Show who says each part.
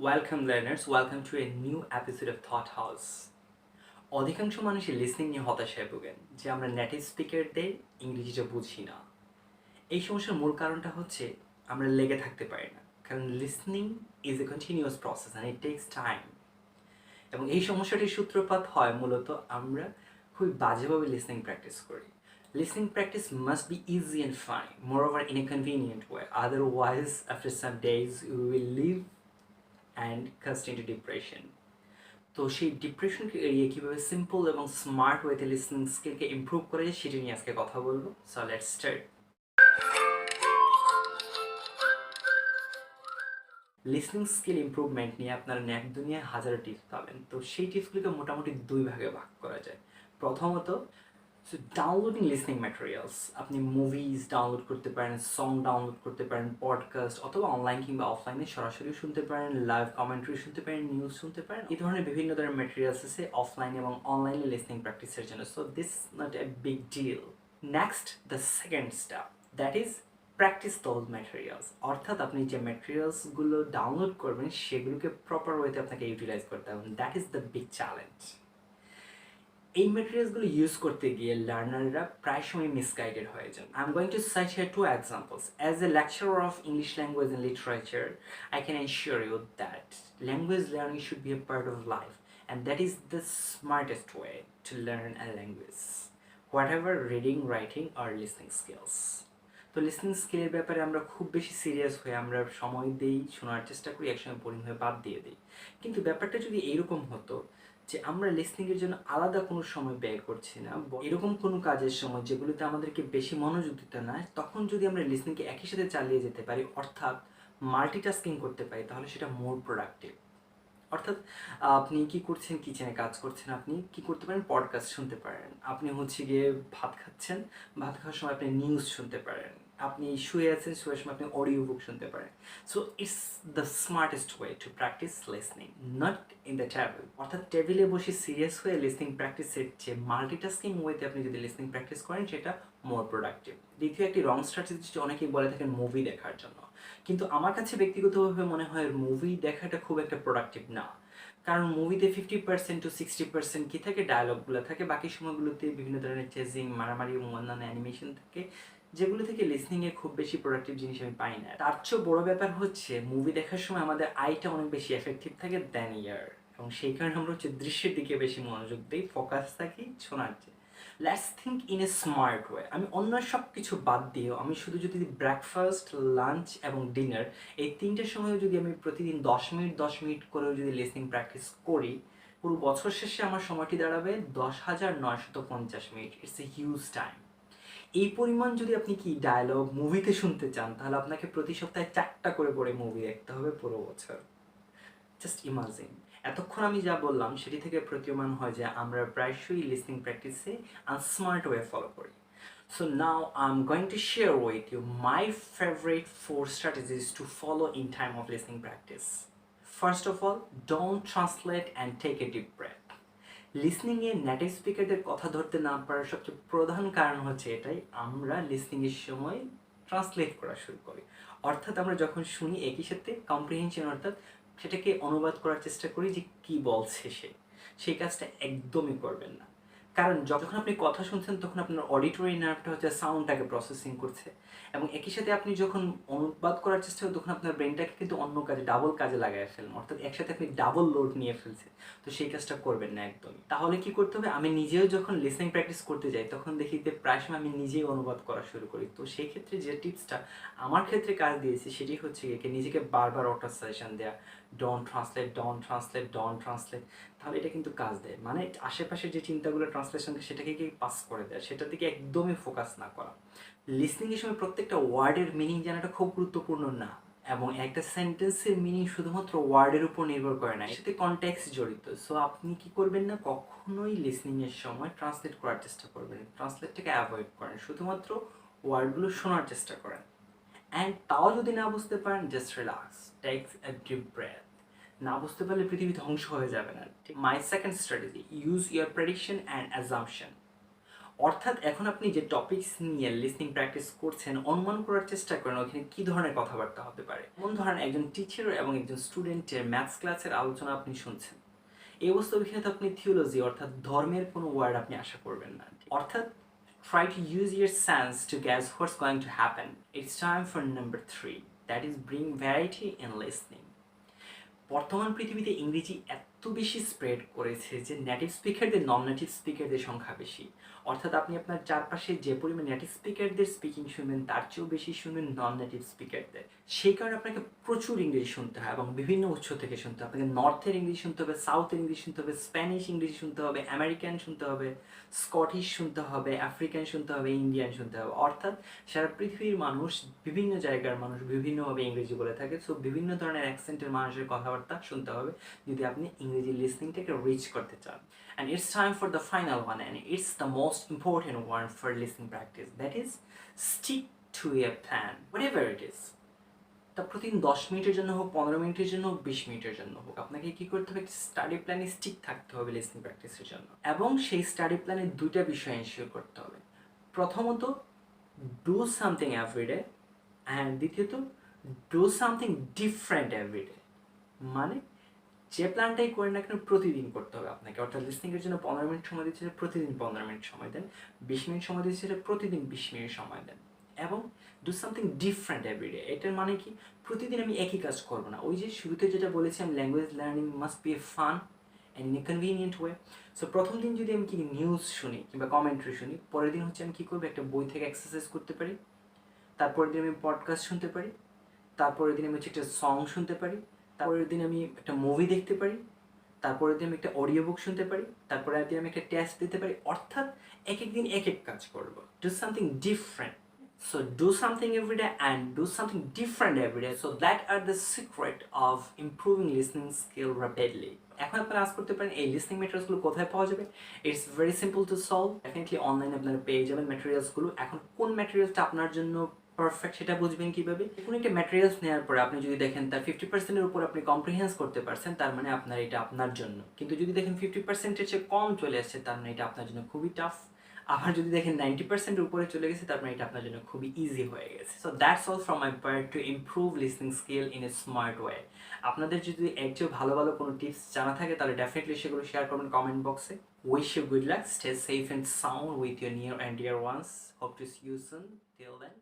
Speaker 1: Welcome learners, welcome to a new episode of Thought House. অধিকাংশ মানুষই listening নিয়ে হতাশায় ভোগেন যে আমরা নেটিভ স্পিকারদের ইংরেজিটা বুঝি না। এই সমস্যার মূল কারণটা হচ্ছে আমরা লেগে থাকতে পারি না, কারণ listening is a continuous process and it takes time. এবং এই সমস্যাটির সূত্রপাত হয় মূলত আমরা খুবই বাজেভাবে লিসনিং প্র্যাকটিস করি। Listening practice must be easy and fun, moreover in a convenient way. Otherwise, after some days, we will leave and cast into depression. তো সেই ডিপ্রেশনকে এড়িয়ে কীভাবে সিম্পল এবং স্মার্ট ওয়েতে লিসনিং স্কিলকে ইমপ্রুভ করা যায় সেটা নিয়ে আজকে কথা বলবো। So let's start. Listening skill improvement নিয়ে আপনারা ন্যাক দুনিয়ায় হাজারো টিপস পাবেন। তো সেই টিপসগুলোকে মোটামুটি দুই ভাগে ভাগ করা যায়। প্রথমত, সো ডাউনলোডিং লিসনিং ম্যাটেরিয়ালস, আপনি মুভিজ ডাউনলোড করতে পারেন, সং ডাউনলোড করতে পারেন, পডকাস্ট অথবা অনলাইন কিংবা অফলাইনে সরাসরি শুনতে পারেন, লাইভ কমেন্ট্রি শুনতে পারেন, নিউজ শুনতে পারেন। এই ধরনের বিভিন্ন ধরনের ম্যাটেরিয়ালস আছে অফলাইন এবং অনলাইনে লিসনিং প্র্যাকটিসের জন্য। So this not a big deal. Next, the second step, that is practice those materials. অর্থাৎ আপনি যে ম্যাটেরিয়ালসগুলো ডাউনলোড করবেন সেগুলোকে প্রপার ওয়েতে আপনাকে ইউটিলাইজ করতে হবে। That is the big challenge. এই ম্যাটেরিয়ালসগুলো ইউজ করতে গিয়ে লার্নাররা প্রায় সময় মিসগাইডেড হয়ে যান। I am going to cite here two examples. As a lecturer of English language and literature, I can ensure you that language learning should be a part of life and that is the smartest way to learn a language, whatever reading, writing আর listening skills. তো listening স্কিলের ব্যাপারে আমরা খুব বেশি serious হয়ে আমরা সময় দিই, শোনার চেষ্টা করি, একসময় বোরিং হয়ে বাদ দিয়ে দিই। কিন্তু ব্যাপারটা যদি এইরকম হতো যে আমরা লিসনিংয়ের জন্য আলাদা কোনো সময় ব্যয় করছি না, এরকম কোনো কাজের সময় যেগুলোতে আমাদেরকে বেশি মনোযোগ দিতে না, তখন যদি আমরা লিসনিংকে একই সাথে চালিয়ে যেতে পারি, অর্থাৎ মাল্টিটাস্কিং করতে পারি, তাহলে সেটা মোর প্রোডাক্টিভ। অর্থাৎ আপনি কি করছেন, কিচেনে কাজ করছেন, আপনি কি করতে পারেন, পডকাস্ট শুনতে পারেন, আপনি হচ্ছে গিয়ে ভাত খাচ্ছেন, ভাত খাওয়ার সময় আপনি নিউজ শুনতে পারেন, আপনি শুয়ে আছেন, শুয়ে সময় আপনি অডিও বুক শুনতে পারেন। So it's the smartest way two practice listening, not in the table. অর্থাৎ টেবিলে বসে সিরিয়াস হয়ে লিসনিং প্র্যাকটিসের চেয়ে মাল্টিটাস্কিং ওয়েতে আপনি যদি লিসনিং প্র্যাকটিস করেন সেটা মোর প্রোডাক্টিভ। দ্বিতীয় একটি রং স্ট্র্যাটেজি অনেকেই বলে থাকেন মুভি দেখার জন্য, কিন্তু আমার কাছে ব্যক্তিগতভাবে মনে হয় মুভি দেখাটা খুব একটা প্রোডাক্টিভ না। কারণ মুভিতে 50% to 60% কী থাকে, ডায়লগগুলো থাকে, বাকি সময়গুলোতে বিভিন্ন ধরনের চেজিং, মারামারি এবং অন্যান্য অ্যানিমেশন থাকে, যেগুলো থেকে লিসনিংয়ে খুব বেশি প্রোডাক্টিভ জিনিস আমি পাই না। তার চেয়েও বড় ব্যাপার হচ্ছে মুভি দেখার সময় আমাদের আইটা অনেক বেশি এফেক্টিভ থাকে দ্যান ইয়ার, এবং সেই কারণে আমরা হচ্ছে দৃশ্যের দিকে বেশি মনোযোগ দিই, ফোকাস থাকি শোনার চেয়ে। Let's think in a smart way. আমি অন্য সব কিছু বাদ দিয়েও আমি শুধু যদি ব্রেকফাস্ট, লাঞ্চ এবং ডিনার এই তিনটের সময়ও যদি আমি প্রতিদিন 10 মিনিট করেও যদি লিসনিং প্র্যাকটিস করি, পুরো বছর শেষে আমার সময়টি দাঁড়াবে 10,950 minute. It's a huge time. এই পরিমাণ যদি আপনি কি ডায়লগ মুভিতে শুনতে চান, তাহলে আপনাকে প্রতি সপ্তাহে 4টা করে মুভি দেখতে হবে পুরো বছর। Just imagine. এতক্ষণ আমি যা বললাম সেটি থেকে প্রতীয়মান হয় যে আমরা প্রায়শই লিসনিং প্র্যাকটিসে আনস্মার্ট ওয়ে ফলো করি। So now I'm going to share with you my favorite 4 strategies to follow in time of listening practice. First of all, don't translate and take a deep breath. লিসনিংয়ে native স্পিকারদের কথা ধরতে না পারার সবচেয়ে প্রধান কারণ হচ্ছে এটাই, আমরা লিসনিংয়ের সময় ট্রান্সলেট করা শুরু করি। অর্থাৎ আমরা যখন শুনি একই সাথে কম্প্রিহেনশন, অর্থাৎ সেটাকে অনুবাদ করার চেষ্টা করি যে কী বলছে সে। সেই কাজটা একদমই করবেন না, কারণ যখন আপনি কথা শুনছেন তখন আপনার অডিটরি নার্ভটা হচ্ছে সাউন্ডটাকে প্রসেসিং করছে, এবং একই সাথে আপনি যখন অনুবাদ করার চেষ্টা করেন তখন আপনার ব্রেনটাকে কিন্তু অন্য কাজে, ডাবল কাজে লাগায় ফেলেন, অর্থাৎ একসাথে আপনি ডাবল লোড নিয়ে ফেলছেন। তো সেই কাজটা করবেন না একদমই। তাহলে কি করতে হবে, আমি নিজেও যখন লিসনিং প্র্যাকটিস করতে যাই তখন দেখি যে প্রায় সময় আমি নিজেই অনুবাদ করা শুরু করি। তো সেই ক্ষেত্রে যে টিপসটা আমার ক্ষেত্রে কাজ দিয়েছে সেটি হচ্ছে নিজেকে বারবার অটো সাজেশন দেওয়া, don't translate, don't translate, don't translate. তাহলে এটা কিন্তু কাজ দেয়, মানে আশেপাশের যে চিন্তাগুলো ট্রান্সলেশন সেটাকে কি পাস করে দেয়, সেটার দিকে একদমই ফোকাস না করা। লিসনিংয়ের সময় প্রত্যেকটা ওয়ার্ডের মিনিং জানাটা খুব গুরুত্বপূর্ণ না, এবং একটা সেন্টেন্সের মিনিং শুধুমাত্র ওয়ার্ডের উপর নির্ভর করে না, এর সাথে কনটেক্সট জড়িত। সো আপনি কি করবেন না, কখনোই লিসনিংয়ের সময় ট্রান্সলেট করার চেষ্টা করবেন, ট্রান্সলেটটাকে অ্যাভয়েড করেন, শুধুমাত্র ওয়ার্ডগুলো শোনার চেষ্টা করেন। অ্যান্ড তাও যদি না বুঝতে পারেন, just relax, take a deep breath. না বুঝতে পারলে পৃথিবী ধ্বংস হয়ে যাবে না। My second strategy, use your prediction and assumption. অর্থাৎ এখন আপনি যে টপিকস নিয়ে লিসনিং প্র্যাকটিস করছেন অনুমান করার চেষ্টা করেন ওখানে কী ধরনের কথাবার্তা হতে পারে। যেমন ধরেন একজন টিচার এবং একজন স্টুডেন্টের ম্যাথস ক্লাসের আলোচনা আপনি শুনছেন, এই অবস্থা ওইখানে তো আপনি থিওলজি অর্থাৎ ধর্মের কোনো ওয়ার্ড আপনি আশা করবেন না। অর্থাৎ try to use your sense to guess what's going to happen. It's time for number 3, that is bring variety in listening. বর্তমান পৃথিবীতে ইংরেজি এত বেশি স্প্রেড করেছে যে নেটিভ স্পিকারদের নন নেটিভ স্পিকারদের সংখ্যা বেশি। অর্থাৎ আপনি আপনার চারপাশে যে পরিমাণ নেটিভ স্পিকারদের স্পিকিং শুনবেন তার চেয়েও বেশি শুনবেন নন নেটিভ স্পিকারদের। সেই কারণে আপনাকে প্রচুর ইংরেজি শুনতে হয় এবং বিভিন্ন উৎস থেকে শুনতে হবে। আপনাকে নর্থের ইংলিশ শুনতে হবে, সাউথের ইংলিশ শুনতে হবে, স্প্যানিশ ইংলিশ শুনতে হবে, আমেরিকান শুনতে হবে, স্কটিশ শুনতে হবে, আফ্রিকান শুনতে হবে, ইন্ডিয়ান শুনতে হবে। অর্থাৎ সারা পৃথিবীর মানুষ, বিভিন্ন জায়গার মানুষ বিভিন্নভাবে ইংরেজি বলে থাকে। সো বিভিন্ন ধরনের অ্যাকসেন্টের মানুষের কথাবার্তা শুনতে হবে যদি আপনি ইংরেজি লিসনিংটাকে রিচ করতে চান। And it's time for the final one, and it's the most important one for listening practice, that is stick to a plan whatever it is. তা প্রতিদিন 10 মিনিটের জন্য হোক, 15 মিনিটের জন্য হোক, 20 মিনিটের জন্য হোক, আপনাকে কি করতে হবে, একটা স্টাডি প্ল্যানে স্টিক থাকতে হবে লিসনিং প্র্যাকটিসের জন্য। এবং সেই স্টাডি প্ল্যানে দুইটা বিষয় এনশিওর করতে হবে। প্রথমত ডু সামথিং এভরিডে, অ্যান্ড দ্বিতীয়ত ডু সামথিং ডিফারেন্ট এভরিডে। মানে যে প্ল্যানটাই করেন না কেন প্রতিদিন করতে হবে আপনাকে। অর্থাৎ লিসনিংয়ের জন্য 15 মিনিট সময় দিচ্ছে, প্রতিদিন 15 মিনিট সময় দেন। 20 মিনিট সময় দিচ্ছে, প্রতিদিন 20 মিনিট সময় দেন। এবং ডু সামথিং ডিফারেন্ট এভরিডে। এটার মানে কি, প্রতিদিন আমি একই কাজ করবো না। ওই যে শুরুতে যেটা বলেছিলাম, language learning must B A fun and in a convenient way. So প্রথম দিন যদি আমি কি নিউজ শুনি কিংবা কমেন্ট্রি শুনি, পরের দিন হচ্ছে আমি কী করবো, একটা বই থেকে এক্সারসাইজ করতে পারি। তারপরের দিন আমি পডকাস্ট শুনতে পারি। তারপরের দিন আমি হচ্ছে একটা সং শুনতে পারি। তারপরের দিন আমি একটা মুভি দেখতে পারি। তারপরের দিন আমি একটা অডিও বুক শুনতে পারি। তারপরের দিন আমি একটা টেস্ট দিতে পারি। অর্থাৎ এক এক দিন এক এক কাজ করবো। Do something different. So do something every day and do something different every day. So that are the secret of improving listening skill rapidly. এখন আপনারা আজ করতে পারেন এই লিসনিং ম্যাটেরিয়ালসগুলো কোথায় পাওয়া যাবে। It's very simple to solve. Definitely অনলাইনে আপনারা পেয়ে যাবেন ম্যাটেরিয়ালসগুলো। এখন কোন ম্যাটেরিয়ালসটা আপনার জন্য পারফেক্ট সেটা বুঝবেন কীভাবে। কোনো একটা ম্যাটেরিয়ালস নেওয়ার পরে আপনি যদি দেখেন তার 50%-এর উপর আপনি কম্প্রিহেন্স করতে পারছেন, তার মানে আপনার এটা আপনার জন্য। কিন্তু যদি দেখেন 50%-এর চেয়ে কম চলে আসছে, তার মানে এটা আপনার জন্য খুবই টাফ। আবার যদি দেখেন 90%-এর উপরে চলে গেছে, তার মানে এটা আপনার জন্য খুবই ইজি হয়ে গেছে। So that's all from my part to improve listening skill in a smart way. আপনাদের যদি এর চেয়ে ভালো ভালো কোনো টিপস জানা থাকে তাহলে ডেফিনেটলি সেগুলো শেয়ার করবেন কমেন্ট বক্সে। Wish you good luck, stay safe and sound with your near and dear ones. Hope to see you soon. Till then,